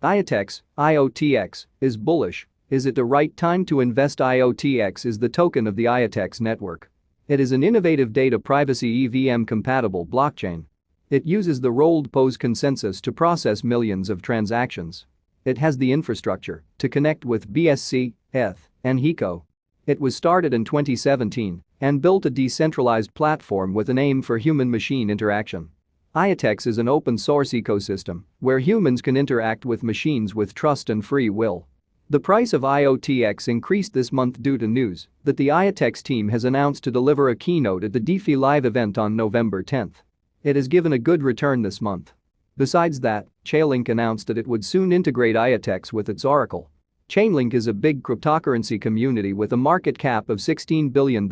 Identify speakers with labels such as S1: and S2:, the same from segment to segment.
S1: IoTeX is bullish. Is it the right time to invest? IoTeX is the token of the IoTeX network. It is an innovative data privacy EVM-compatible blockchain. It uses the rolled POS consensus to process millions of transactions. It has the infrastructure to connect with BSC, ETH, and HECO. It was started in 2017 and built a decentralized platform with an aim for human-machine interaction. IoTeX is an open-source ecosystem where humans can interact with machines with trust and free will. The price of IoTeX increased this month due to news that the IoTeX team has announced to deliver a keynote at the DeFi Live event on November 10. It has given a good return this month. Besides that, Chainlink announced that it would soon integrate IoTeX with its Oracle. Chainlink is a big cryptocurrency community with a market cap of $16 billion.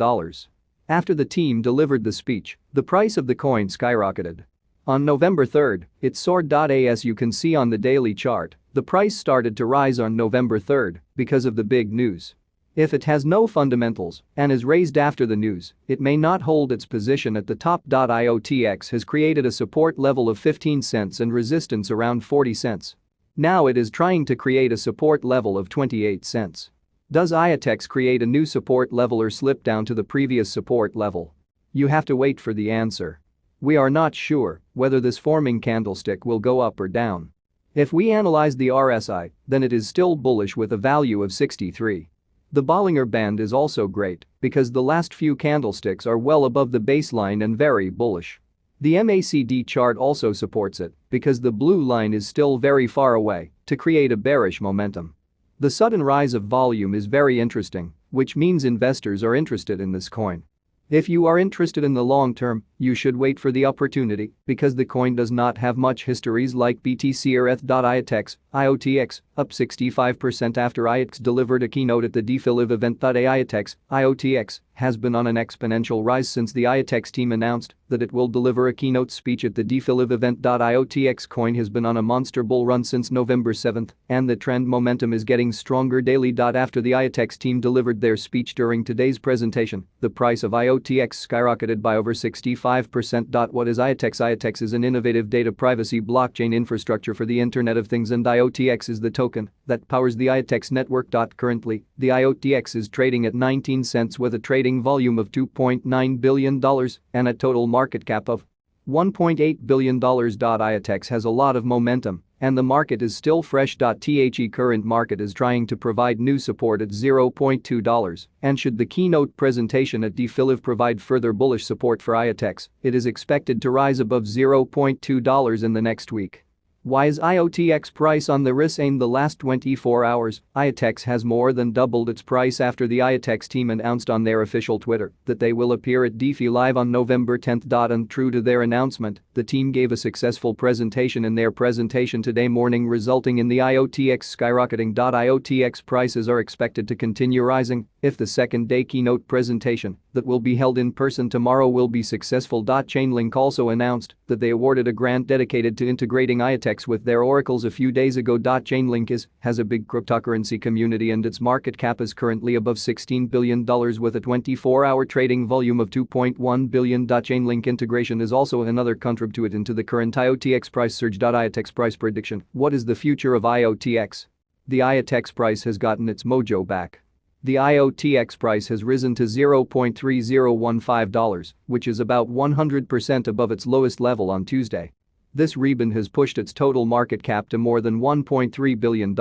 S1: After the team delivered the speech, the price of the coin skyrocketed. On November 3, it soared. As you can see on the daily chart, the price started to rise on November 3 because of the big news. If it has no fundamentals and is raised after the news, it may not hold its position at the top. IoTeX has created a support level of 15 cents and resistance around 40 cents. Now it is trying to create a support level of 28 cents. Does IoTeX create a new support level or slip down to the previous support level? You have to wait for the answer. We are not sure whether this forming candlestick will go up or down. If we analyze the RSI, then it is still bullish with a value of 63. The Bollinger Band is also great because the last few candlesticks are well above the baseline and very bullish. The MACD chart also supports it because the blue line is still very far away to create a bearish momentum. The sudden rise of volume is very interesting, which means investors are interested in this coin. If you are interested in the long term, you should wait for the opportunity because the coin does not have much histories like BTC or ETH. IoTeX, up 65% after IoTeX delivered a keynote at the DeFi Live event. IoTeX has been on an exponential rise since the IoTeX team announced that it will deliver a keynote speech at the DeFi Live event. IoTeX coin has been on a monster bull run since November 7 and the trend momentum is getting stronger daily. After the IoTeX team delivered their speech during today's presentation, the price of IoTeX skyrocketed by over 65%. What is IoTeX? IoTeX is an innovative data privacy blockchain infrastructure for the Internet of Things, and IoTeX is the token that powers the IoTeX network. Currently, the IoTeX is trading at 19 cents with a trading volume of $2.9 billion and a total market cap of $1.8 billion. IoTeX has a lot of momentum and the market is still fresh. The current market is trying to provide new support at $0.2 and should the keynote presentation at DeFi Live provide further bullish support for IoTeX, it is expected to rise above $0.2 in the next week. Why is IoTeX price on the rise in the last 24 hours? IoTeX has more than doubled its price after the IoTeX team announced on their official Twitter that they will appear at DeFi Live on November 10. And true to their announcement, the team gave a successful presentation in their presentation today morning, resulting in the IoTeX skyrocketing. IoTeX prices are expected to continue rising if the second-day keynote presentation that will be held in person tomorrow will be successful. Chainlink also announced that they awarded a grant dedicated to integrating IoTeX with their oracles a few days ago. Chainlink has a big cryptocurrency community and its market cap is currently above $16 billion with a 24-hour trading volume of $2.1 billion. Chainlink integration is also another contributor into the current IoTeX price surge. IoTeX price prediction. What is the future of IoTeX? The IoTeX price has gotten its mojo back. The IoTeX price has risen to $0.3015, which is about 100% above its lowest level on Tuesday. This rebound has pushed its total market cap to more than $1.3 billion.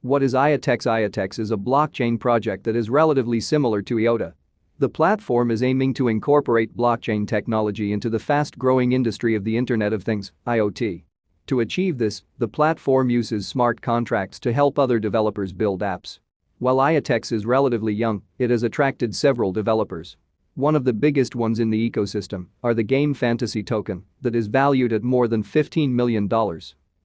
S1: What is IoTeX? IoTeX is a blockchain project that is relatively similar to IOTA. The platform is aiming to incorporate blockchain technology into the fast-growing industry of the Internet of Things, IoT. To achieve this, the platform uses smart contracts to help other developers build apps. While IoTeX is relatively young, it has attracted several developers. One of the biggest ones in the ecosystem are the Game Fantasy token that is valued at more than $15 million.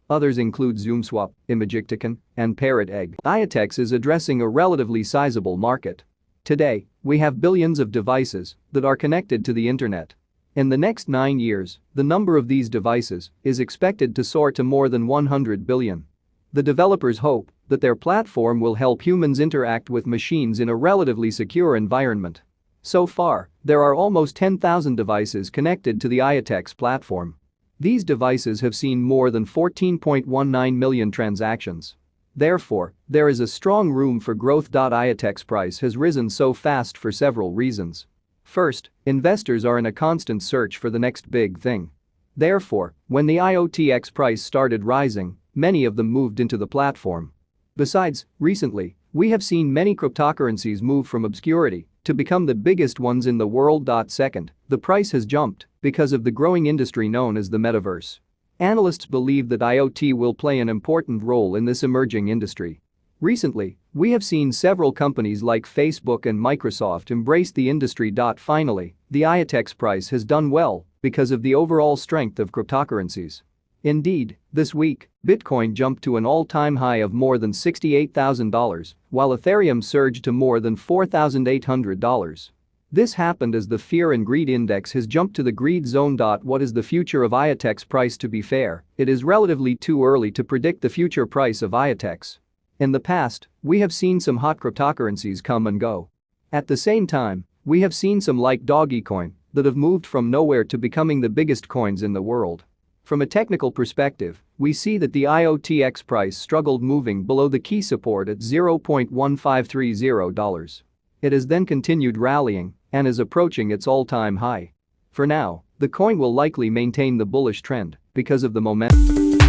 S1: Others include ZoomSwap, Imagictoken, and Parrot Egg. IoTeX is addressing a relatively sizable market. Today, we have billions of devices that are connected to the internet. In the next 9 years, the number of these devices is expected to soar to more than 100 billion. The developers hope that their platform will help humans interact with machines in a relatively secure environment. So far, there are almost 10,000 devices connected to the IoTeX platform. These devices have seen more than 14.19 million transactions. Therefore, there is a strong room for growth. IoTeX price has risen so fast for several reasons. First, investors are in a constant search for the next big thing. Therefore, when the IoTeX price started rising, many of them moved into the platform. Besides, recently, we have seen many cryptocurrencies move from obscurity to become the biggest ones in the world. Second, the price has jumped because of the growing industry known as the metaverse. Analysts believe that IoT will play an important role in this emerging industry. Recently, we have seen several companies like Facebook and Microsoft embrace the industry. Finally, the IoTeX price has done well because of the overall strength of cryptocurrencies. Indeed, this week, Bitcoin jumped to an all-time high of more than $68,000, while Ethereum surged to more than $4,800. This happened as the fear and greed index has jumped to the greed zone. What is the future of IoTeX price? To be fair, it is relatively too early to predict the future price of IoTeX. In the past, we have seen some hot cryptocurrencies come and go. At the same time, we have seen some like Dogecoin that have moved from nowhere to becoming the biggest coins in the world. From a technical perspective, we see that the IoTeX price struggled moving below the key support at $0.1530. It has then continued rallying and is approaching its all-time high. For now, the coin will likely maintain the bullish trend because of the momentum.